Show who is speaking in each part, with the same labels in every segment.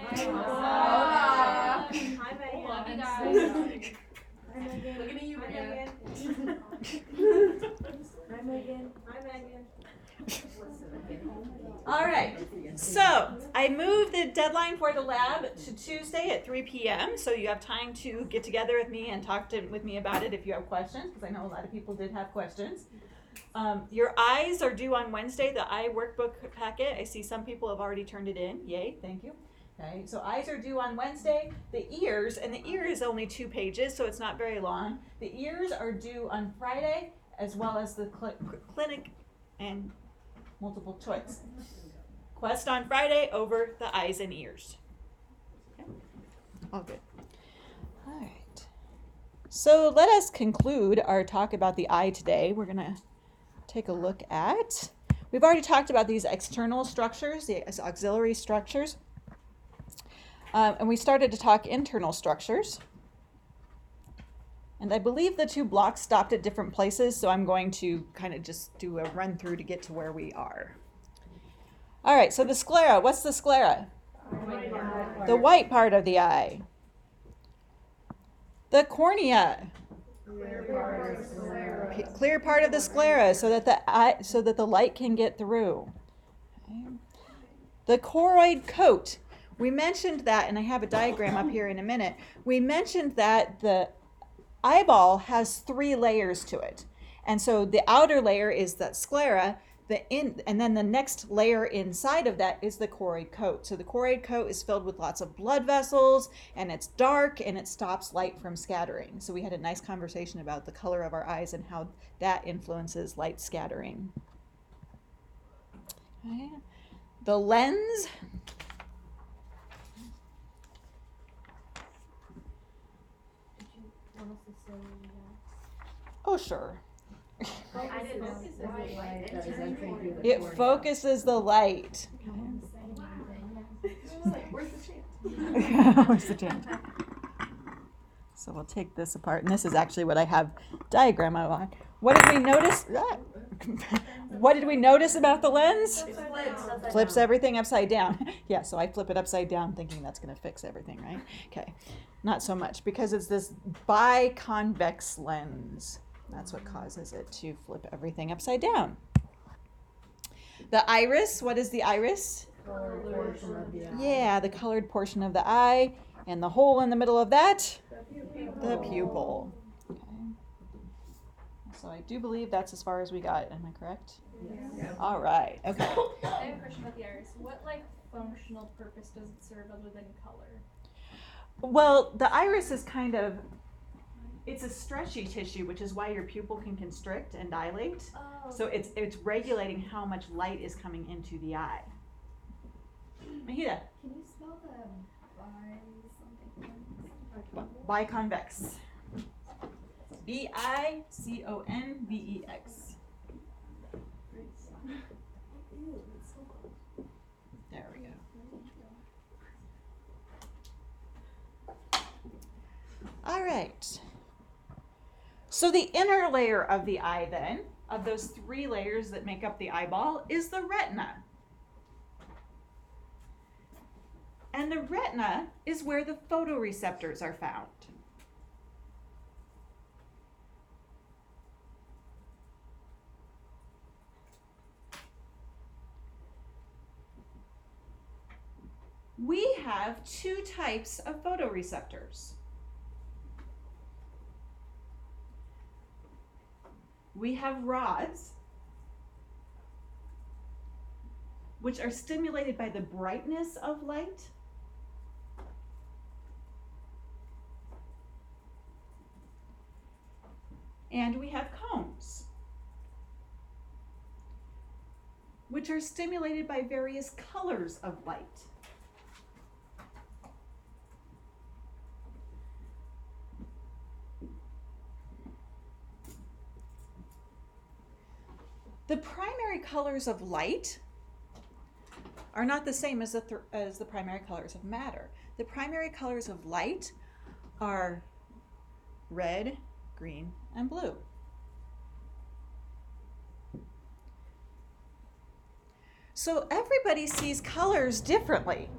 Speaker 1: Hi, Megan.
Speaker 2: Love you guys.
Speaker 1: Hi, Megan.
Speaker 2: Looking at you, Megan.
Speaker 1: Hi, Megan. Hi, Megan.
Speaker 3: All right, so I moved the deadline for the lab to Tuesday at 3 p.m. So you have time to get together with me and talk with me about it if you have questions, because I know a lot of people did have questions. Your eyes are due on Wednesday, the eye workbook packet. I see some people have already turned it in. Yay, thank you. Okay, so eyes are due on Wednesday. The ears, and the ear is only 2 pages, so it's not very long. The ears are due on Friday, as well as the clinic and multiple choice. Quest on Friday over the eyes and ears. Okay. All good. All right. So let us conclude our talk about the eye today. We're going to take a look at, we've already talked about these external structures, the auxiliary structures. And we started to talk internal structures. And I believe the 2 blocks stopped at different places, so I'm going to kind of just do a run through to get to where we are. All right, so the sclera, what's the sclera? The white part of the eye. The cornea. Clear part of the sclera so that the light can get through. Okay. The choroid coat. We mentioned that, and I have a diagram up here in a minute. We mentioned that the eyeball has 3 layers to it. And so the outer layer is that sclera, and then the next layer inside of that is the choroid coat. So the choroid coat is filled with lots of blood vessels, and it's dark, and it stops light from scattering. So we had a nice conversation about the color of our eyes and how that influences light scattering. Okay. The lens. Oh, sure. It focuses the light.
Speaker 2: Where's the chant?
Speaker 3: Where's the chant? So we'll take this apart, and this is actually what I have diagram on. What did we notice? What did we notice about the lens? Flips everything upside down. Yeah, so I flip it upside down thinking that's going to fix everything, right? Okay, not so much, because it's this biconvex lens. That's what causes it to flip everything upside down. The iris, what is the iris?
Speaker 1: Colored portion of the eye.
Speaker 3: Yeah, the colored portion of the eye. And the hole in the middle of that? The pupil. Okay. So I do believe that's as far as we got. Am I correct?
Speaker 1: Yes.
Speaker 3: All right. Okay.
Speaker 2: I have a question about the iris. What functional purpose does it serve other than color?
Speaker 3: Well, the iris is it's a stretchy tissue, which is why your pupil can constrict and dilate.
Speaker 2: Oh.
Speaker 3: So it's regulating how much light is coming into the eye. Mahida.
Speaker 4: Can you spell the something?
Speaker 3: Biconvex. Biconvex. There we go. All right. So the inner layer of the eye then, of those 3 layers that make up the eyeball, is the retina. And the retina is where the photoreceptors are found. We have 2 types of photoreceptors. We have rods, which are stimulated by the brightness of light. And we have cones, which are stimulated by various colors of light. The primary colors of light are not the same as the primary colors of matter. The primary colors of light are red, green, and blue. So everybody sees colors differently.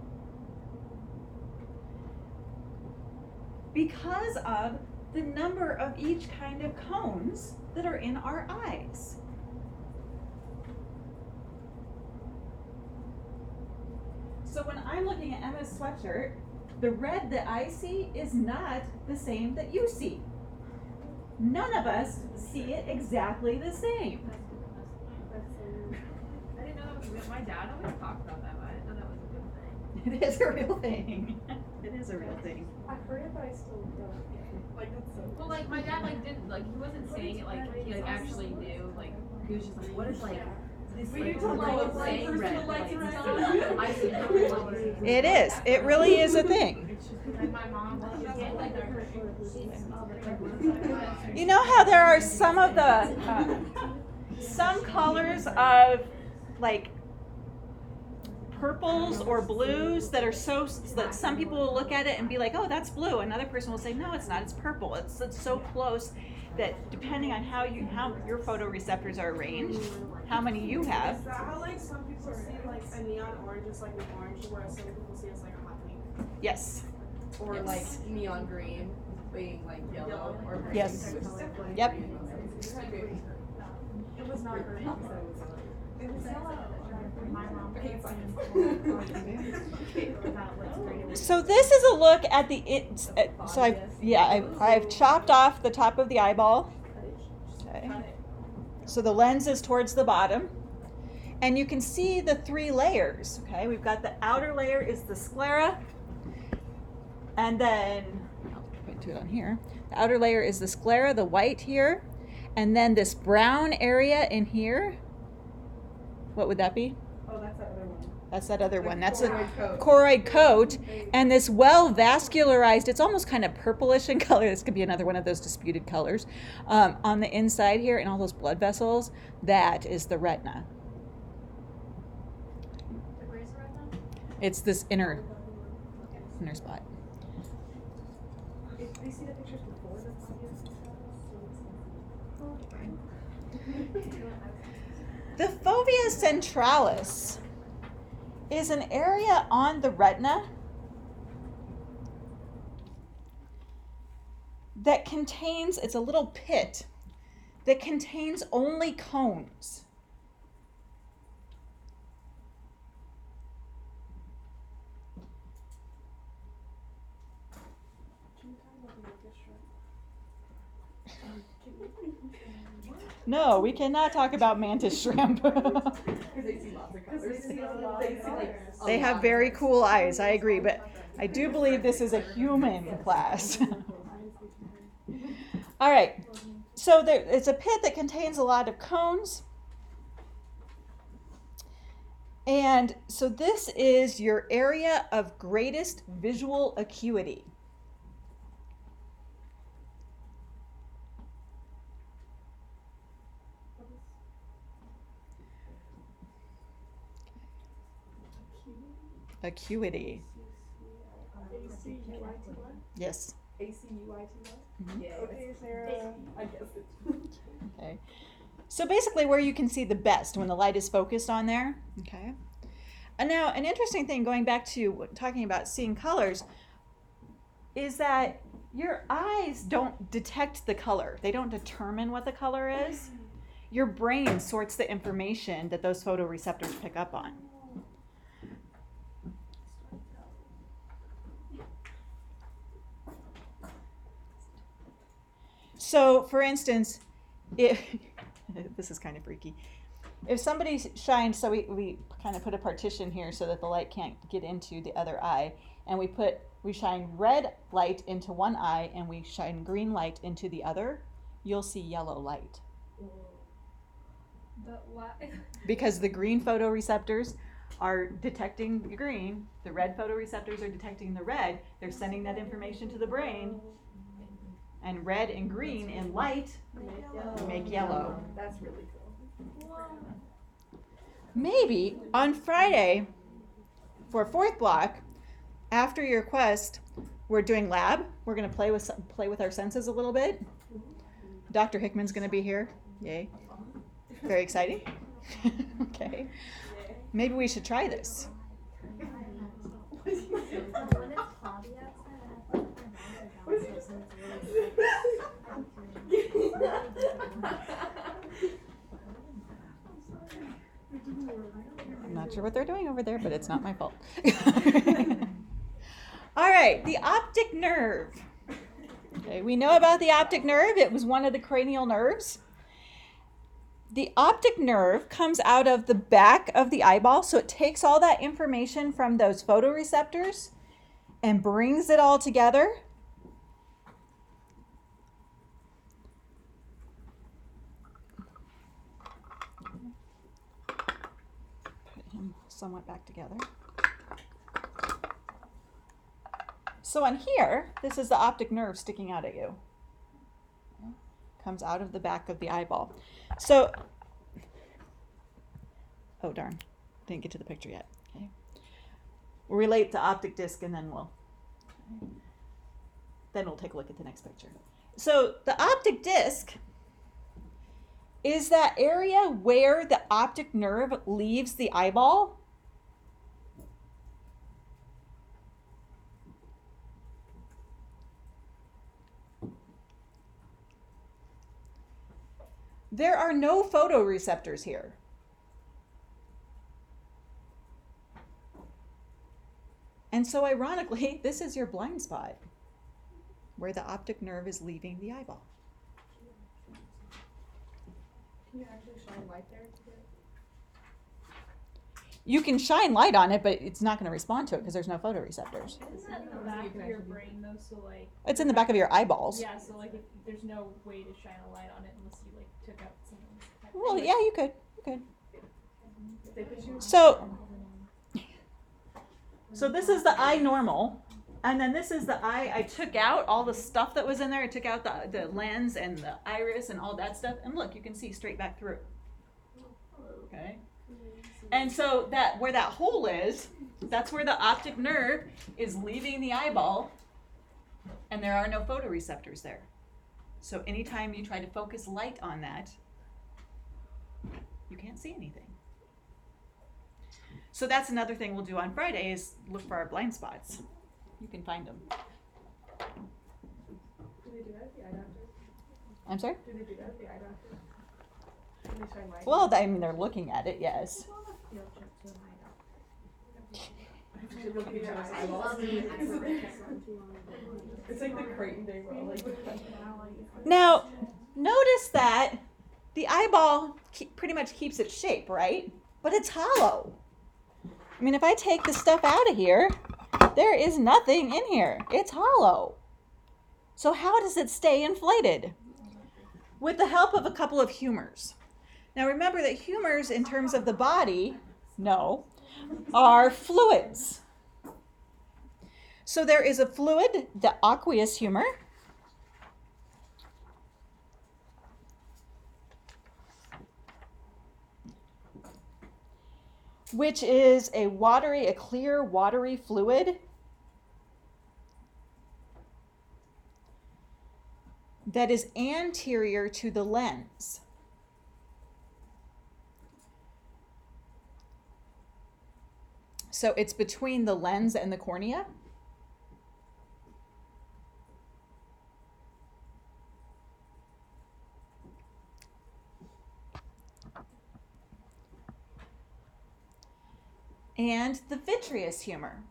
Speaker 3: because of the number of each kind of cones that are in our eyes. So when I'm looking at Emma's sweatshirt, the red that I see is not the same that you see. None of us see it exactly the same.
Speaker 2: I didn't know that was good. My dad always talked about that, but I didn't know that was a good thing.
Speaker 3: It is a real thing. It is a real thing.
Speaker 1: I've heard it, but I still don't get it. Like, that's so.
Speaker 2: Well, like my dad like didn't like he wasn't saying it like he like actually knew like he was just like what is like this
Speaker 1: We
Speaker 2: like
Speaker 1: do
Speaker 2: light
Speaker 1: like
Speaker 2: saying red
Speaker 1: first
Speaker 2: like
Speaker 1: lights
Speaker 2: I see how it
Speaker 3: It is. It really is a thing.
Speaker 2: Like my mom like
Speaker 3: You know how there are some of the some colors of like purples or blues that are so that some people will look at it and be like, oh, that's blue. Another person will say, no, it's not. It's purple. It's so close that depending on how your photoreceptors are arranged, how many you have.
Speaker 5: Is that how like some people see like a neon orange is like an orange, whereas some people see it's like a hot pink?
Speaker 3: Yes.
Speaker 6: Or like neon green being like yellow or green.
Speaker 3: Yes. Yep.
Speaker 1: It was not very It was my mom.
Speaker 3: So this is a look at the so I've chopped off the top of the eyeball. Okay. So the lens is towards the bottom, and you can see the three layers. Okay, we've got the outer layer is the sclera, and then I'll point to it on here. The outer layer is the sclera, the white here, and then this brown area in here. What would that be?
Speaker 1: Oh, that's that other one.
Speaker 3: That's that other one. That's
Speaker 6: choroid
Speaker 3: a
Speaker 6: coat.
Speaker 3: choroid coat. And this well vascularized, it's almost kind of purplish in color. This could be another one of those disputed colors. On the inside here, and all those blood vessels, that is the retina.
Speaker 2: Where's the retina?
Speaker 3: It's this inner spot.
Speaker 1: If they see the pictures before the
Speaker 3: The fovea centralis is an area on the retina that contains, it's a little pit that contains only cones. No, we cannot talk about mantis shrimp.
Speaker 6: Because they see lots of colors. They see like
Speaker 3: They have very cool eyes, I agree, but I do believe this is a human class. All right, so it's a pit that contains a lot of cones. And so this is your area of greatest visual acuity. Acuity.
Speaker 1: A-C-U-I-T-Y?
Speaker 3: Yes.
Speaker 1: A-C-U-I-T-Y?
Speaker 6: yeah.
Speaker 1: Okay, Sarah. I guess it.
Speaker 3: Okay. So basically where you can see the best when the light is focused on there. Okay. And now an interesting thing going back to talking about seeing colors is that your eyes don't detect the color. They don't determine what the color is. Your brain sorts the information that those photoreceptors pick up on. So, for instance, if this is kind of freaky. If somebody shines, so we kind of put a partition here so that the light can't get into the other eye, and we shine red light into one eye and we shine green light into the other, you'll see yellow light.
Speaker 2: But why?
Speaker 3: Because the green photoreceptors are detecting the green, the red photoreceptors are detecting the red, they're sending that information to the brain, and red and green in light make yellow.
Speaker 1: That's really cool.
Speaker 3: Maybe on Friday for fourth block, after your quest, we're doing lab. We're going to play with our senses a little bit. Dr. Hickman's going to be here. Yay. Very exciting. Okay. Maybe we should try this.
Speaker 1: What is
Speaker 3: what they're doing over there, but it's not my fault. All right, the optic nerve. Okay, we know about the optic nerve. It was one of the cranial nerves. The optic nerve comes out of the back of the eyeball, so it takes all that information from those photoreceptors and brings it all together. Put him somewhat back together. So on here, this is the optic nerve sticking out at you. Comes out of the back of the eyeball. So, oh darn, didn't get to the picture yet. Okay, we'll relate to optic disc and then we'll take a look at the next picture. So the optic disc is that area where the optic nerve leaves the eyeball. There are no photoreceptors here. And so ironically, this is your blind spot, where the optic nerve is leaving the eyeball.
Speaker 6: Can you actually shine light there?
Speaker 3: You can shine light on it, but it's not going to respond to it because there's no photoreceptors.
Speaker 2: Isn't that in the back of your brain though? So like.
Speaker 3: It's in the back of your eyeballs.
Speaker 2: Yeah. So like, if there's no way to shine a light on it unless you like took out some.
Speaker 3: Well, yeah, you could. You could. So this is the eye normal, and then this is the eye. I took out all the stuff that was in there. I took out the lens and the iris and all that stuff, and look, you can see straight back through. Okay. And so that where that hole is, that's where the optic nerve is leaving the eyeball, and there are no photoreceptors there. So anytime you try to focus light on that, you can't see anything. So that's another thing we'll do on Friday is look for our blind spots. You can find them.
Speaker 5: Do they do that at the eye doctor?
Speaker 3: I'm sorry?
Speaker 5: Do they do that at the eye doctor? Can they shine light?
Speaker 3: Well, I mean, they're looking at it, yes.
Speaker 5: It's like the Creighton day roll.
Speaker 3: Now, notice that the eyeball pretty much keeps its shape, right? But it's hollow. I mean, if I take the stuff out of here, there is nothing in here. It's hollow. So how does it stay inflated? With the help of a couple of humors. Now remember that humors in terms of the body, are fluids. So there is a fluid, the aqueous humor, which is a clear watery fluid that is anterior to the lens. So it's between the lens and the cornea. And the vitreous humor.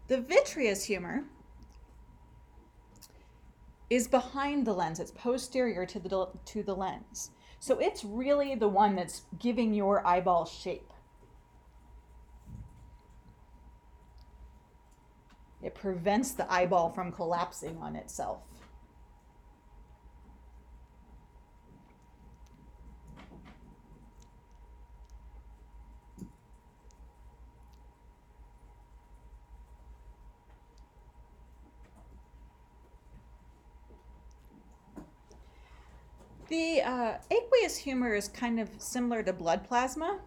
Speaker 3: The vitreous humor is behind the lens. It's posterior to the lens. So it's really the one that's giving your eyeball shape. It prevents the eyeball from collapsing on itself. The aqueous humor is kind of similar to blood plasma.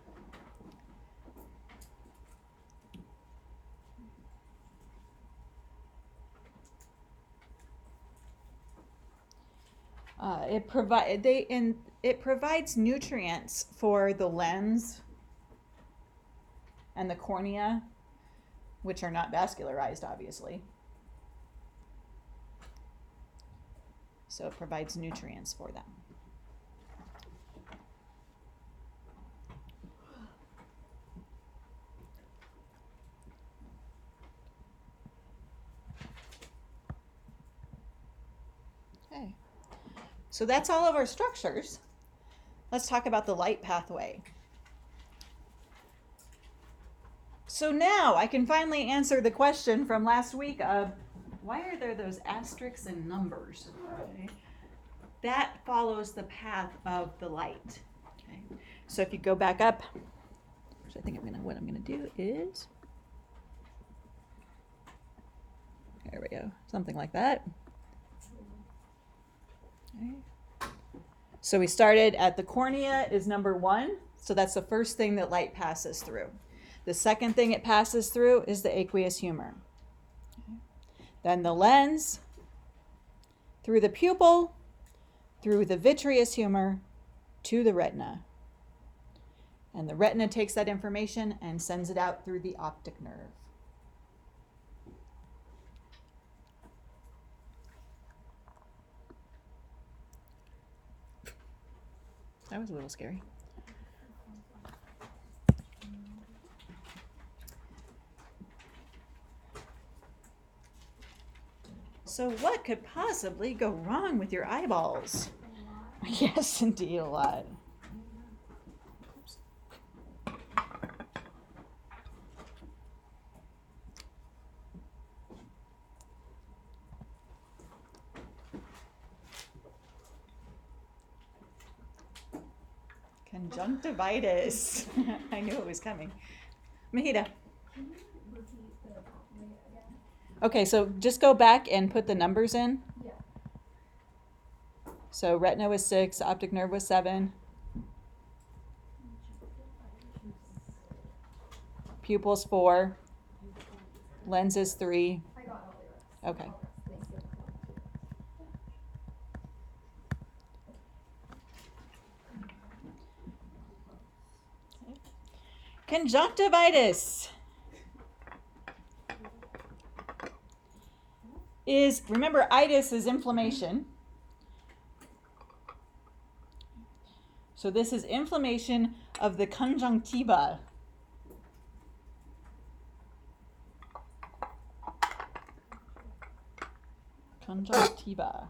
Speaker 3: It provides nutrients for the lens and the cornea, which are not vascularized, obviously. So it provides nutrients for them. Okay. So that's all of our structures. Let's talk about the light pathway. So now I can finally answer the question from last week of why are there those asterisks and numbers? Okay. That follows the path of the light. Okay. So if you go back up, which I think what I'm gonna do is, there we go, something like that. Okay. So we started at the cornea is number 1. So that's the first thing that light passes through. The second thing it passes through is the aqueous humor. Okay. Then the lens, through the pupil, through the vitreous humor, to the retina. And the retina takes that information and sends it out through the optic nerve. That was a little scary. So what could possibly go wrong with your eyeballs? Yes, indeed, a lot. Oops. Conjunctivitis. I knew it was coming. Mahita. Okay, so just go back and put the numbers in.
Speaker 1: Yeah.
Speaker 3: So retina was 6, optic nerve was 7. Pupils 4. Lens is 3.
Speaker 1: I got all the rest.
Speaker 3: Okay.
Speaker 1: Thank you.
Speaker 3: Conjunctivitis is, remember, itis is inflammation. So this is inflammation of the conjunctiva. Conjunctiva.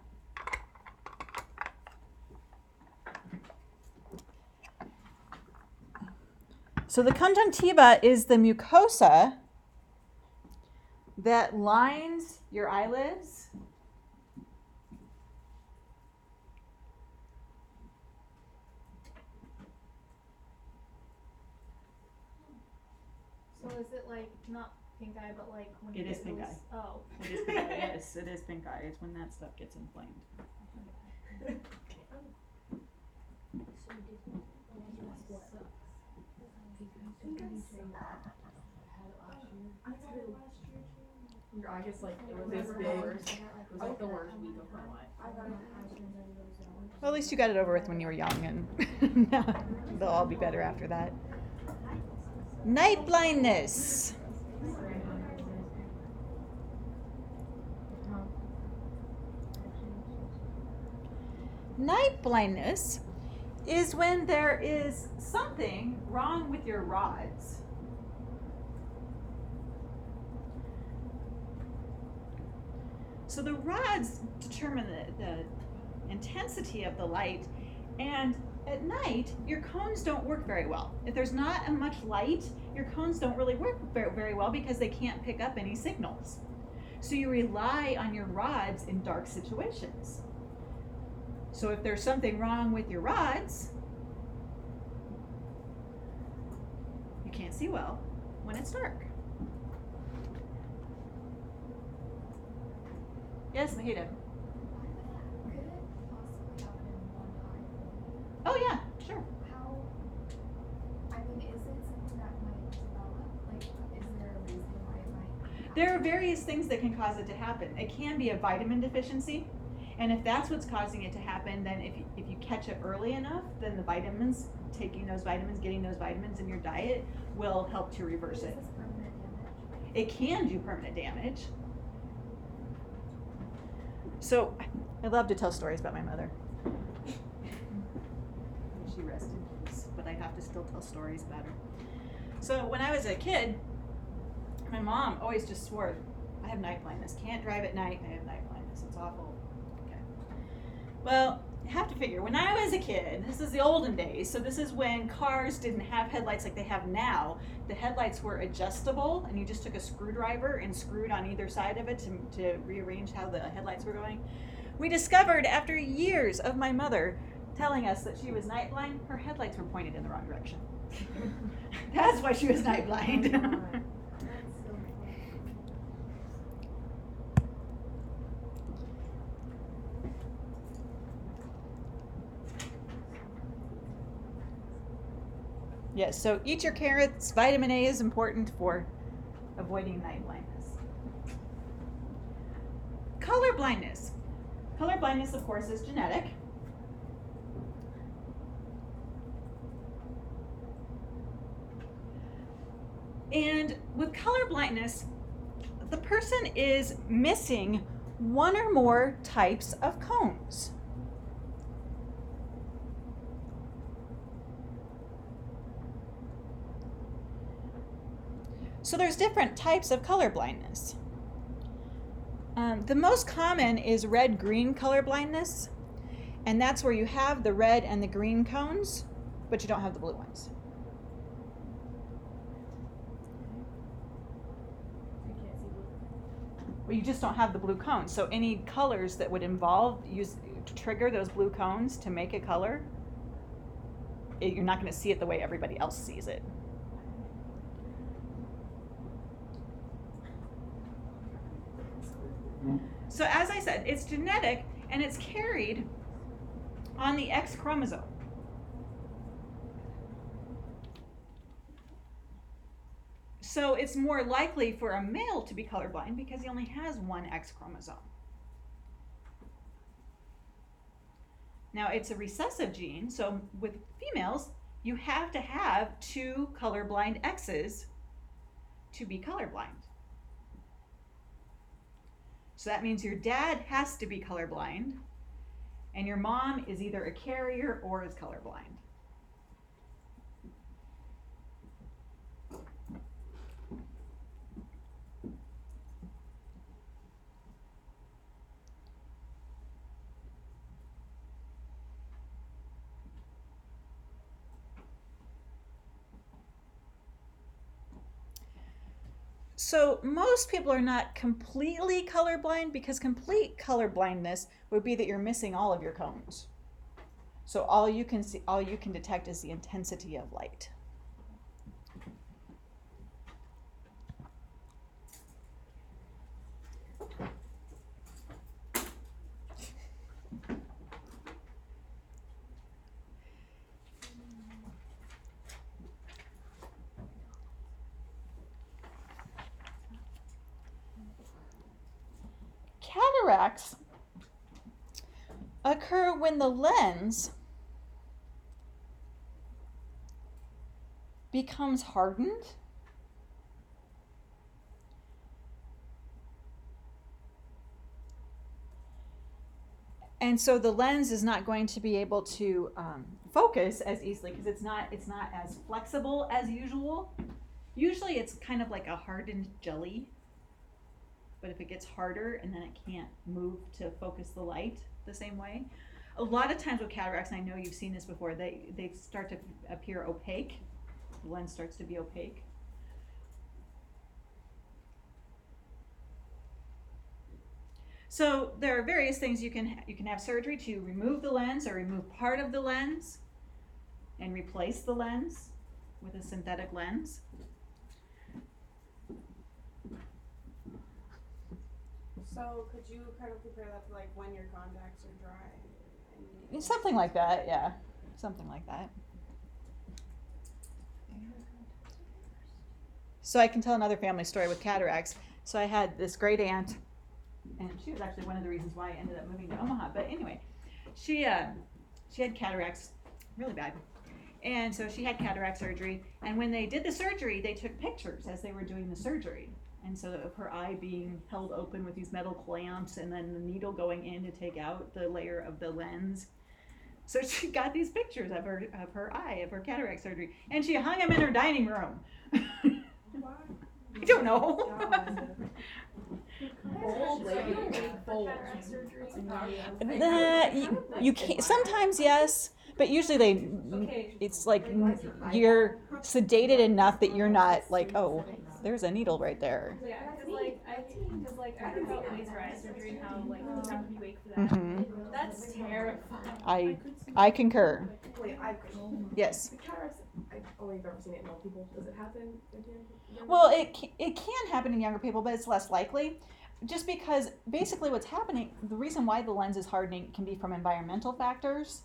Speaker 3: So the conjunctiva is the mucosa that lines your eyelids.
Speaker 1: So is it like not pink eye, but like when
Speaker 3: It
Speaker 1: you
Speaker 3: is
Speaker 1: get
Speaker 3: pink
Speaker 1: those-
Speaker 3: eye.
Speaker 1: Oh.
Speaker 3: It is pink eye. Yes, it is pink eye. It's when that stuff gets inflamed.
Speaker 6: Your eye gets like, it was this big. It was like the worst week of my life.
Speaker 3: Well, at least you got it over with when you were young, and they'll all be better after that. Night blindness. Night blindness is when there is something wrong with your rods. So the rods determine the intensity of the light, and at night your cones don't work very well. If there's not much light, your cones don't really work very well because they can't pick up any signals. So you rely on your rods in dark situations. So if there's something wrong with your rods, you can't see well when it's dark. Yes, Mahita.
Speaker 1: Could it possibly happen in one eye?
Speaker 3: Oh yeah, sure.
Speaker 1: How, I mean, is it something that might develop? Like, is there a reason why it might happen?
Speaker 3: There are various things that can cause it to happen. It can be a vitamin deficiency, and if that's what's causing it to happen, then if you catch it early enough, then the vitamins, taking those vitamins, getting those vitamins in your diet will help to reverse
Speaker 1: Is
Speaker 3: it.
Speaker 1: this permanent damage?
Speaker 3: It can do permanent damage. So I love to tell stories about my mother. She rested in peace, but I have to still tell stories about her. So when I was a kid, my mom always just swore, I have night blindness. Can't drive at night. I have night blindness. It's awful. Okay. Well, you have to figure, when I was a kid, this is the olden days, so this is when cars didn't have headlights like they have now. The headlights were adjustable, and you just took a screwdriver and screwed on either side of it to rearrange how the headlights were going. We discovered after years of my mother telling us that she was night blind, her headlights were pointed in the wrong direction. That's why she was night blind.
Speaker 4: That's so funny.
Speaker 3: Yes, so eat your carrots. Vitamin A is important for avoiding night blindness. Color blindness. Color blindness, of course, is genetic. And with color blindness, the person is missing one or more types of cones. So there's different types of color blindness. The most common is red-green color blindness, and that's where you have the red and the green cones, but you don't have the blue ones.
Speaker 6: You can't see blue.
Speaker 3: Well, you just don't have the blue cones. So any colors that would involve to trigger those blue cones to make a color, you're not going to see it the way everybody else sees it. So as I said, it's genetic and it's carried on the X chromosome. So it's more likely for a male to be colorblind because he only has one X chromosome. Now it's a recessive gene, so with females, you have to have 2 colorblind X's to be colorblind. So that means your dad has to be colorblind, and your mom is either a carrier or is colorblind. So most people are not completely colorblind because complete colorblindness would be that you're missing all of your cones. So all you can see, all you can detect is the intensity of light. Cataracts occur when the lens becomes hardened and so the lens is not going to be able to focus as easily because it's not as flexible as usual. Usually it's kind of like a hardened jelly. But if it gets harder and then it can't move to focus the light the same way. A lot of times with cataracts, and I know you've seen this before, they start to appear opaque. The lens starts to be opaque. So there are various things you can have surgery to remove the lens or remove part of the lens and replace the lens with a synthetic lens.
Speaker 5: So could you kind of compare that to like when your contacts are dry? And
Speaker 3: Something like that, yeah. Something like that. So I can tell another family story with cataracts. So I had this great aunt, and she was actually one of the reasons why I ended up moving to Omaha. But anyway, she had cataracts really bad. And so she had cataract surgery. And when they did the surgery, they took pictures as they were doing the surgery. and so of her eye being held open with these metal clamps and then the needle going in to take out the layer of the lens. So she got these pictures of her eye, of her cataract surgery, and she hung them in her dining room.
Speaker 5: Why?
Speaker 3: I don't know.
Speaker 5: God.
Speaker 6: Bold lady, bold.
Speaker 3: You can't, sometimes yes, but usually it's like you're sedated enough that you're not like, oh, there's a needle right there.
Speaker 2: Yeah, cause like I heard about laser eye surgery and how like you have to be awake for that.
Speaker 3: Mm-hmm.
Speaker 2: That's terrifying.
Speaker 3: I concur.
Speaker 5: Wait,
Speaker 3: Yes.
Speaker 5: the cataracts, I've only ever seen it in old people. Does it happen again?
Speaker 3: Well, it can happen in younger people, but it's less likely. Just because basically what's happening, the reason why the lens is hardening can be from environmental factors.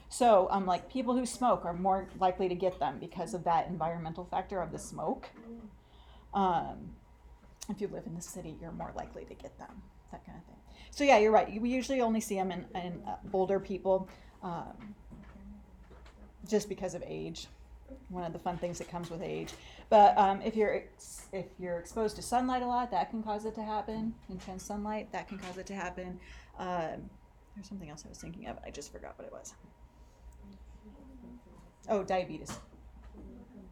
Speaker 3: So, like people who smoke are more likely to get them because of that environmental factor of the smoke. If you live in the city, you're more likely to get them, that kind of thing. So yeah, you're right. We usually only see them in older people, just because of age. One of the fun things that comes with age. But if you're exposed to sunlight a lot, that can cause it to happen. Intense sunlight, that can cause it to happen. There's something else I was thinking of. I just forgot what it was. Oh, diabetes.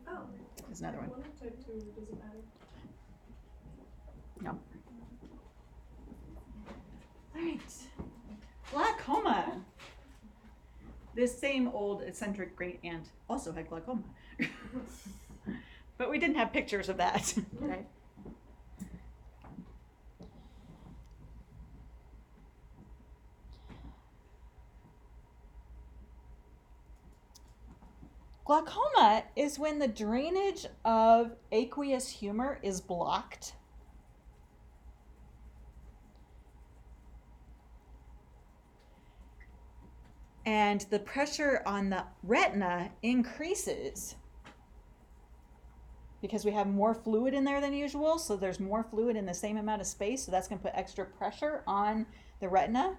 Speaker 5: Oh.
Speaker 3: There's another one.
Speaker 5: One of type 2, does it matter?
Speaker 3: No. All right. Glaucoma. This same old eccentric great aunt also had glaucoma. But we didn't have pictures of that. Right? Glaucoma is when the drainage of aqueous humor is blocked. And the pressure on the retina increases because we have more fluid in there than usual. So there's more fluid in the same amount of space. So that's going to put extra pressure on the retina.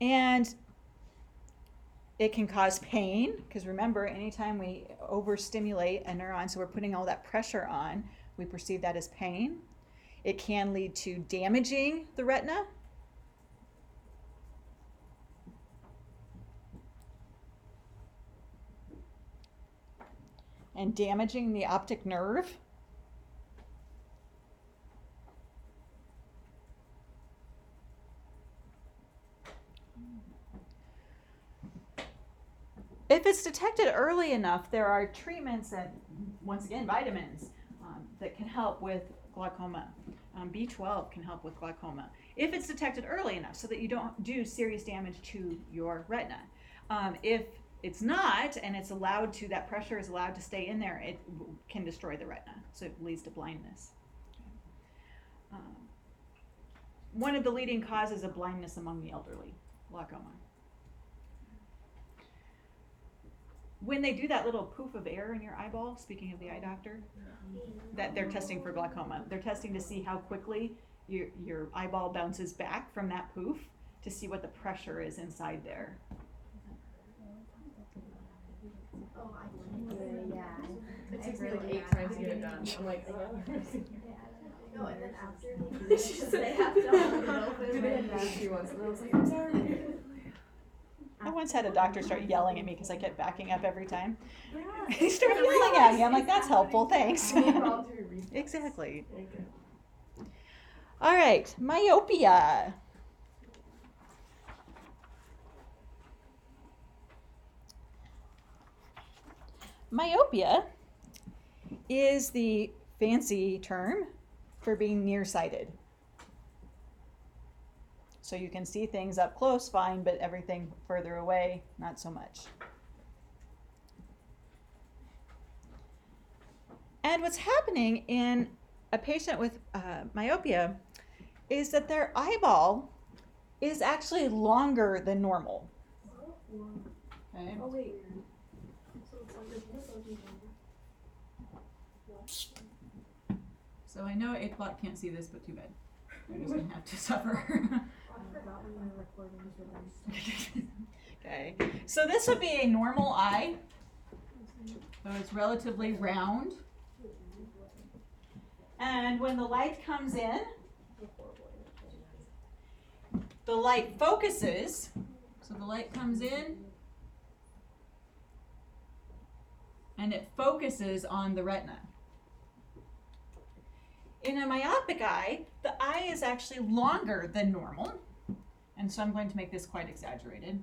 Speaker 3: And it can cause pain because remember, anytime we overstimulate a neuron, so we're putting all that pressure on, we perceive that as pain. It can lead to damaging the retina. And damaging the optic nerve. If it's detected early enough, there are treatments that, once again, vitamins that can help with glaucoma. B12 can help with glaucoma if it's detected early enough so that you don't do serious damage to your retina. If it's not, and it's allowed to, that pressure is allowed to stay in there, it can destroy the retina, so it leads to blindness. One of the leading causes of blindness among the elderly, glaucoma. When they do that little poof of air in your eyeball, speaking of the eye doctor, that they're testing for glaucoma. They're testing to see how quickly your eyeball bounces back from that poof to see what the pressure is inside there.
Speaker 1: Oh,
Speaker 4: Yeah.
Speaker 6: It takes me like 8 times to get it done. I'm like,
Speaker 1: no, and then after they have to hold it open.
Speaker 6: do they have nasty ones? And I was like, I'm sorry.
Speaker 3: I once had a doctor start yelling at me because I kept backing up every time.
Speaker 6: Yeah.
Speaker 3: He started yelling at me. I'm like, that's helpful, thanks.
Speaker 6: Voluntary reflex.
Speaker 3: Exactly.
Speaker 6: Okay.
Speaker 3: All right, myopia. Myopia is the fancy term for being nearsighted. So you can see things up close, fine, but everything further away, not so much. And what's happening in a patient with myopia is that their eyeball is actually longer than normal. Okay.
Speaker 5: Oh, wait. So it's like
Speaker 3: So I know 8 o'clock can't see this, but too bad. You're just gonna have to suffer.
Speaker 4: I forgot when my recordings were done.
Speaker 3: Okay. So this would be a normal eye. So it's relatively round. And when the light comes in, the light focuses. So the light comes in and it focuses on the retina. In a myopic eye, the eye is actually longer than normal. And so I'm going to make this quite exaggerated.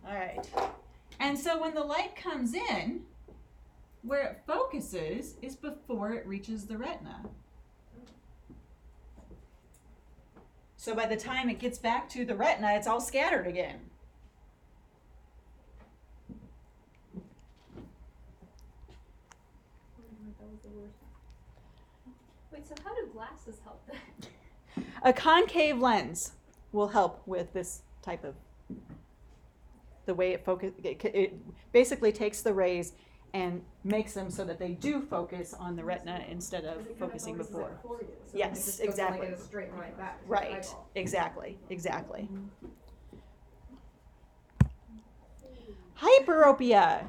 Speaker 3: All right. And so when the light comes in, where it focuses is before it reaches the retina. So by the time it gets back to the retina, it's all scattered again.
Speaker 1: Wait, so how do glasses help then?
Speaker 3: A concave lens will help with this type of, the way it basically takes the rays and makes them so that they do focus on the retina instead of focusing before. Yes, exactly.
Speaker 6: Like a straight line back to the
Speaker 3: Right,
Speaker 6: eyeball.
Speaker 3: exactly. Hyperopia.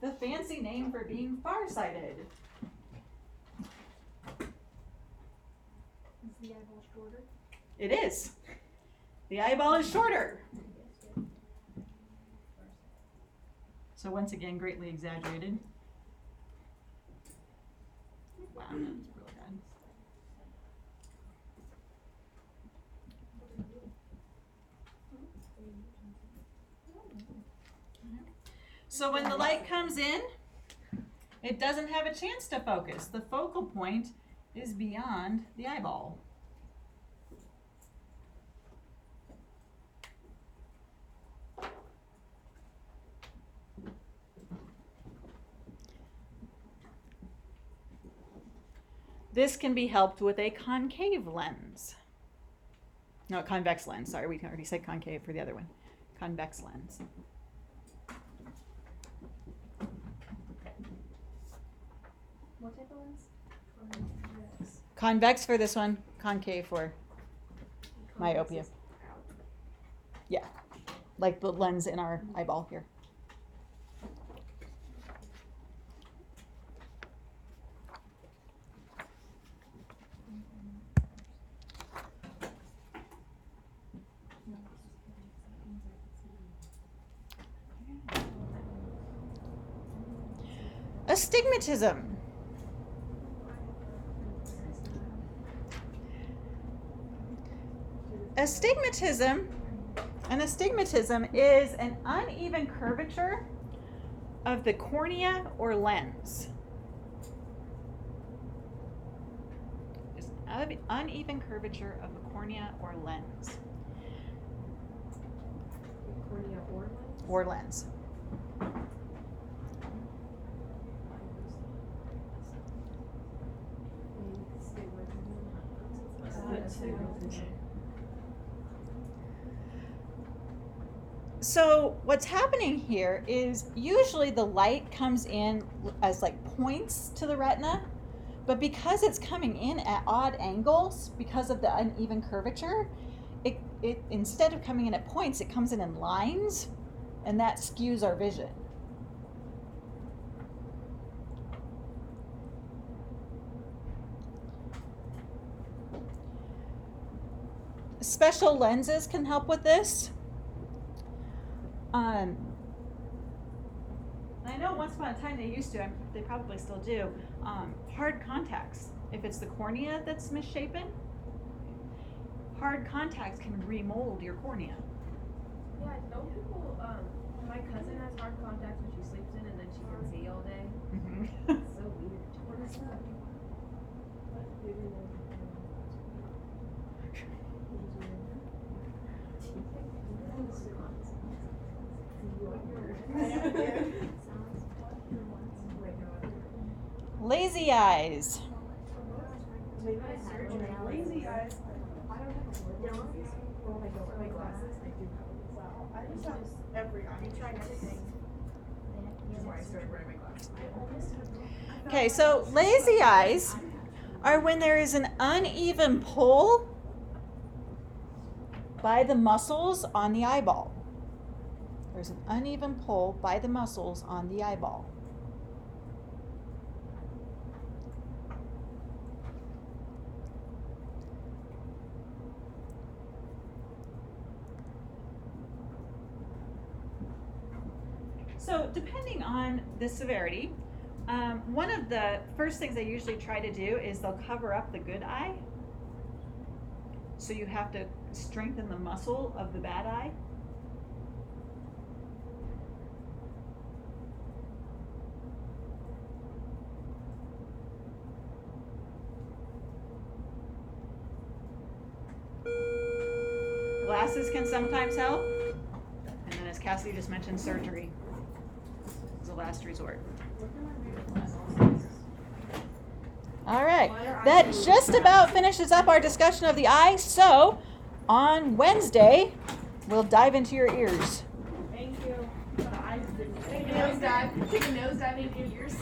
Speaker 3: The fancy name for being farsighted.
Speaker 1: Is the eyeball shorter?
Speaker 3: It is. The eyeball is shorter. So once again, greatly exaggerated. Wow, that's really bad. So when the light comes in, it doesn't have a chance to focus. The focal point is beyond the eyeball. This can be helped with a concave lens. No, convex lens. Sorry, we already said concave for the other one. Convex lens.
Speaker 1: What type of lens?
Speaker 3: Convex for this one, concave for myopia. Yeah, like the lens in our eyeball here. Astigmatism. An astigmatism is an uneven curvature of the cornea or lens. It's an uneven curvature of the cornea or lens.
Speaker 6: Cornea or lens?
Speaker 3: Or lens. So what's happening here is usually the light comes in as like points to the retina, but because it's coming in at odd angles because of the uneven curvature, it instead of coming in at points, it comes in lines, and that skews our vision. Special lenses can help with this. I know once upon a time they used to, they probably still do, hard contacts. If it's the cornea that's misshapen, hard contacts can remold your cornea.
Speaker 6: Yeah, don't people, my cousin has hard contacts when she sleeps in and then she can see all day. It's so weird.
Speaker 1: What is that?
Speaker 3: Lazy eyes.
Speaker 5: Lazy eyes. I don't have my glasses. I do have. Wow. I just have every eye. I tried everything.
Speaker 6: Which is why I started wearing my glasses.
Speaker 3: Okay, so lazy eyes are when there is an uneven pull by the muscles on the eyeball. There's an uneven pull by the muscles on the eyeball. So depending on the severity, one of the first things they usually try to do is they'll cover up the good eye. So you have to strengthen the muscle of the bad eye. Glasses can sometimes help. And then as Cassidy just mentioned, surgery is a last resort. All right, that just about finishes up our discussion of the eye. So on Wednesday, we'll dive into your ears.
Speaker 5: Thank you. But I didn't.
Speaker 2: Take a nosedive. Take a nosedive in your ears.